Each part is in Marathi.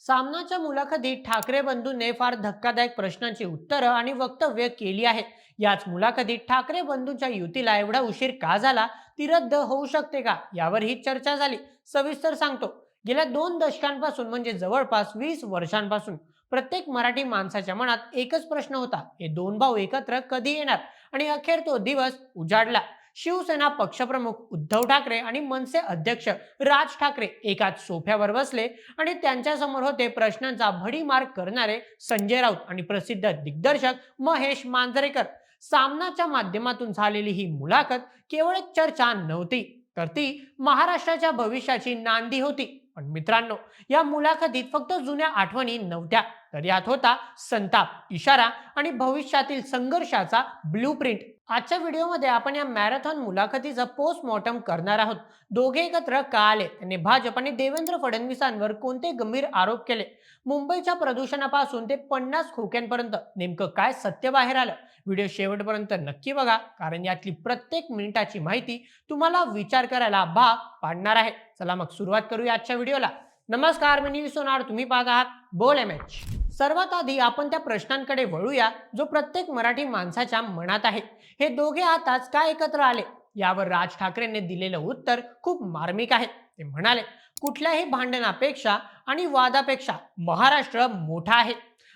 सामनाच्या मुलाखतीत ठाकरे बंधूंनी फार धक्कादायक प्रश्नांची उत्तरं आणि वक्तव्य केली आहेत. याच मुलाखतीत ठाकरे बंधूंच्या युतीला एवढा उशीर का झाला, ती रद्द होऊ शकते का, यावर ही चर्चा झाली. सविस्तर सांगतो. गेल्या 2 दशकांपासून म्हणजे जवळपास 20 वर्षांपासून प्रत्येक मराठी माणसाच्या मनात एकच प्रश्न होता: हे दोन भाऊ एकत्र कधी येणार? आणि अखेर तो दिवस उजाडला. शिवसेना पक्षप्रमुख उद्धव ठाकरे आणि मनसे अध्यक्ष राज ठाकरे एकाच सोफ्यावर बसले आणि त्यांच्या समोर होते प्रश्नांचा भडीमार करणारे संजय राऊत आणि प्रसिद्ध दिग्दर्शक महेश मांजरेकर. सामनाच्या माध्यमातून झालेली ही मुलाखत केवळ एक चर्चा नव्हती, तर ती महाराष्ट्राच्या भविष्याची नांदी होती. पण मित्रांनो, या मुलाखतीत फक्त जुन्या आठवणी नव्हत्या, तर यात होता संताप, इशारा आणि भविष्यातील संघर्षाचा ब्लूप्रिंट. आजच्या व्हिडिओमध्ये आपण या मॅरेथॉन मुलाखतीचा पोस्टमॉर्टम करणार आहोत. दोघे एकत्र का आले, त्यांनी भाजप आणि देवेंद्र फडणवीसांवर कोणते गंभीर आरोप केले, मुंबईच्या प्रदूषणापासून ते 50 खोक्यांपर्यंत नेमकं काय सत्य बाहेर आलं. व्हिडिओ शेवटपर्यंत नक्की बघा, कारण यातली प्रत्येक मिनिटाची माहिती तुम्हाला विचार करायला भाग पाडणार आहे. चला मग सुरुवात करूया आजच्या व्हिडिओला. नमस्कार, मी नील सोनार, तुम्ही पाहत आहात बोल एमएच. सर्वात आधी आपण त्या प्रश्नांकडे वळूया जो प्रत्येक मराठी माणसाच्या मनात आहे: हे दोघे आताच का एकत्र आले? यावर राज ठाकरेंनी दिलेलं उत्तर खूप मार्मिक आहे. ते म्हणाले, कुठल्याही भांडणापेक्षा आणि वादापेक्षा महाराष्ट्र मोठा आहे.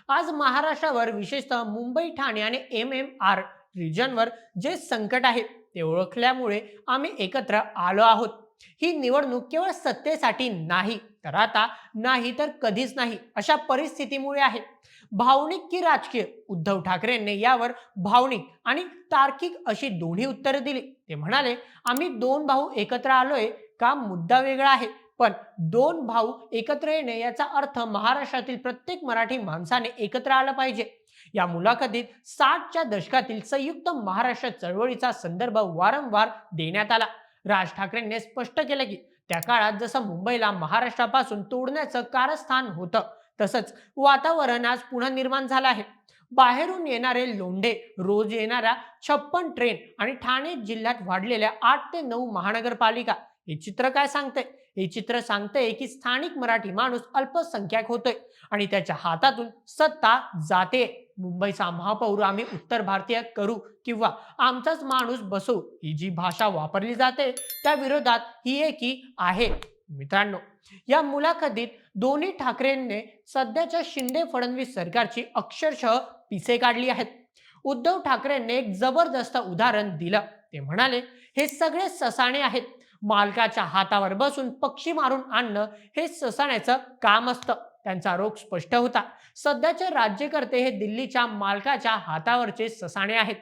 आज महाराष्ट्रावर, विशेषतः मुंबई, ठाणे आणि MMR रिजनवर जे संकट आहे ते ओळखल्यामुळे आम्ही एकत्र आलो आहोत. ही निवडणूक केवळ सत्तेसाठी नाही, तर आता नाही तर कधीच नाही अशा परिस्थितीमुळे आहे. भावनिक की राजकीय? उद्धव ठाकरेंनी यावर भावनिक आणि तार्किक अशी दोन्ही उत्तरे दिली. ते म्हणाले, आम्ही दोन भाऊ एकत्र आलोय का, मुद्दा वेगळा आहे, पण दोन भाऊ एकत्र येणे याचा अर्थ महाराष्ट्रातील प्रत्येक मराठी माणसाने एकत्र आलं पाहिजे. या मुलाखतीत 60च्या दशकातील संयुक्त महाराष्ट्र चळवळीचा संदर्भ वारंवार देण्यात आला. राज ठाकरेंनी स्पष्ट केलं की त्या काळात जसं मुंबईला महाराष्ट्रापासून तोडण्याचं कारस्थान होतं, तसंच वातावरण आज पुन्हा निर्माण झालं आहे. बाहेरून येणारे लोंढे, रोज येणाऱ्या 56 ट्रेन आणि ठाणे जिल्ह्यात वाढलेल्या 8 ते 9 महानगरपालिका, हे चित्र काय सांगते? हे चित्र सांगते की स्थानिक मराठी माणूस अल्पसंख्याक होतोय आणि त्याच्या हातातून सत्ता जाते. मुंबईचा महापौर आम्ही उत्तर भारतीय करू किंवा आमचाच माणूस बसवू, ही जी भाषा वापरली जाते त्या विरोधात ही एकी आहे. मित्रांनो, या मुलाखतीत दोन्ही ठाकरेंनी सध्याच्या शिंदे फडणवीस सरकारची अक्षरशः पिसे काढली आहेत. उद्धव ठाकरेंनी एक जबरदस्त उदाहरण दिलं. ते म्हणाले, हे सगळे ससाणे आहेत. मालकाच्या हातावर बसून पक्षी मारून आणणं हे ससाण्याचं काम असतं. त्यांचा आरोप स्पष्ट होता. सध्याचे राज्यकर्ते हे दिल्लीच्या मालकाच्या हातावरचे ससाणे आहेत,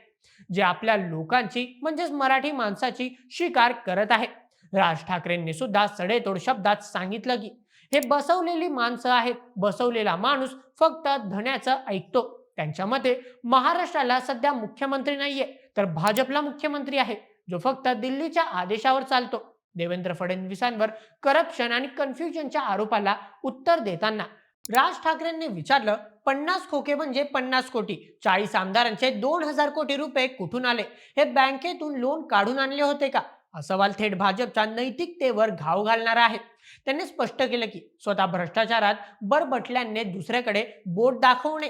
जे आपल्या लोकांची म्हणजेच मराठी माणसाची शिकार करत आहे. राज ठाकरेंनी सुद्धा सडेतोड शब्दात सांगितलं की हे बसवलेली माणसं आहेत. बसवलेला माणूस फक्त धन्याचं ऐकतो. त्यांच्या मते महाराष्ट्राला सध्या मुख्यमंत्री नाहीये, तर भाजपला मुख्यमंत्री आहे, जो फक्त दिल्लीच्या आदेशावर चालतो. देवेंद्र फडणवीसांवर करप्शन आणि कन्फ्युजनच्या आरोपाला उत्तर देताना राज ठाकरेंनी विचारलं, 50 खोके म्हणजे 50 कोटी, 40 आमदारांचे 2000 कोटी रुपये कुठून आले? हे बँकेतून लोन काढून आणले होते का? हा सवाल थेट भाजपच्या नैतिकतेवर घाव घालणारा आहे. त्यांनी स्पष्ट केलं की स्वतः भ्रष्टाचारात बरबटल्याने दुसऱ्याकडे बोट दाखवणे.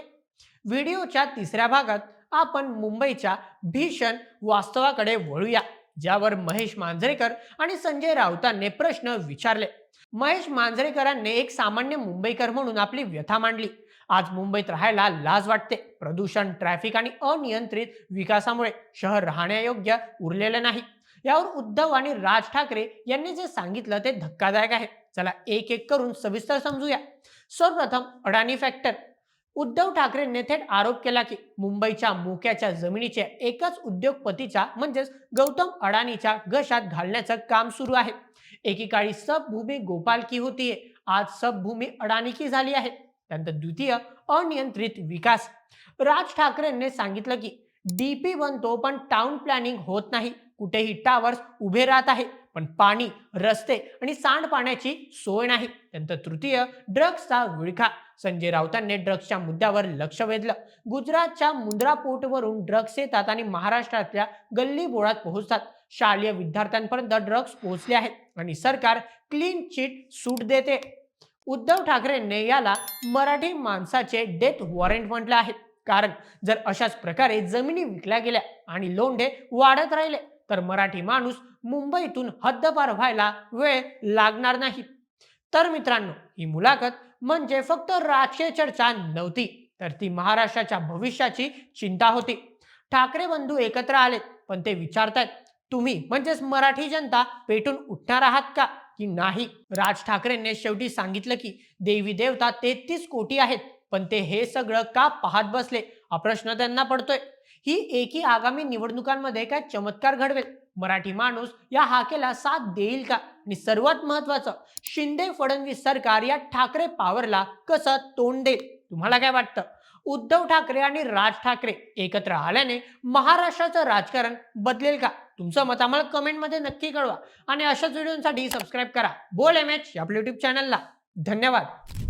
व्हिडिओच्या तिसऱ्या भागात आपण मुंबईच्या भीषण वास्तवाकडे वळूया, ज्यावर महेश मांजरेकर आणि संजय राऊतांनी प्रश्न विचारले. महेश मांजरेकरांनी एक सामान्य मुंबईकर म्हणून आपली व्यथा मांडली. आज मुंबईत राहायला लाज वाटते. प्रदूषण, ट्रॅफिक आणि अनियंत्रित विकासामुळे शहर राहण्यायोग्य उरलेलं नाही. यावर उद्धव आणि राज ठाकरे यांनी जे सांगितलं ते धक्कादायक आहे. चला एक एक करून सविस्तर समजूया. सर्वप्रथम अडाणी फॅक्टर. उद्धव ठाकरेंनी थेट आरोप केला की मुंबईच्या मोक्याच्या जमिनीच्या एकाच उद्योगपतीच्या म्हणजेच गौतम अडाणीच्या घशात घालण्याचं काम सुरू आहे. एकेकाळी सबभूमी गोपालकी होतीये, आज सबभूमी अडाणीकी झाली आहे. त्यानंतर द्वितीय, अनियंत्रित विकास. राज ठाकरेंनी सांगितलं की DP बनतो पण टाउन प्लॅनिंग होत नाही. कुठेही टावर्स उभे राहत आहे, पण पाणी, रस्ते आणि सांडपाण्याची सोय नाही. त्यानंतर तृतीय, ड्रग्सचा विळखा. संजय राऊतांनी ड्रग्सच्या मुद्द्यावर लक्ष वेधलं. गुजरातच्या मुंद्रा पोर्टवरून ड्रग्स येतात आणि महाराष्ट्रातल्या गल्ली बोळात पोहोचतात. शालेय विद्यार्थ्यांपर्यंत ड्रग्स पोहोचले आहेत आणि सरकार क्लीन चिट सूट देते. उद्धव ठाकरेंनी याला मराठी माणसाचे डेथ वॉरंट म्हटले आहे. कारण जर अशाच प्रकारे जमिनी विकल्या गेल्या आणि लोंढे वाढत राहिले तर मराठी माणूस मुंबईतून हद्दपार व्हायला वेळ लागणार नाही. तर मित्रांनो, ही मुलाखत म्हणजे फक्त राजकीय चर्चा नव्हती, तर ती महाराष्ट्राच्या भविष्याची चिंता होती. ठाकरे बंधू एकत्र आलेत, पण ते विचारतायत, तुम्ही म्हणजेच मराठी जनता पेटून उठणार आहात का की नाही? राज ठाकरेंनी शेवटी सांगितलं की देवी देवता 33 कोटी आहेत, पण ते हे सगळं का पाहत बसले हा प्रश्न त्यांना पडतोय. ही एकी आगामी निवडणुकांमध्ये काय चमत्कार घडवेल? मराठी माणूस या हाकेला साथ देईल का? आणि सर्वात महत्वाचं, शिंदे फडणवीस सरकार या ठाकरे पॉवरला कसं तोंड देईल? तुम्हाला काय वाटतं? उद्धव ठाकरे आणि राज ठाकरे एकत्र आल्याने महाराष्ट्राचं राजकारण बदलेल का? तुमचं मत आम्हाला कमेंटमध्ये नक्की कळवा आणि अशाच व्हिडिओसाठी सबस्क्राईब करा बोल एम एच आपल्या युट्यूब चॅनलला. धन्यवाद.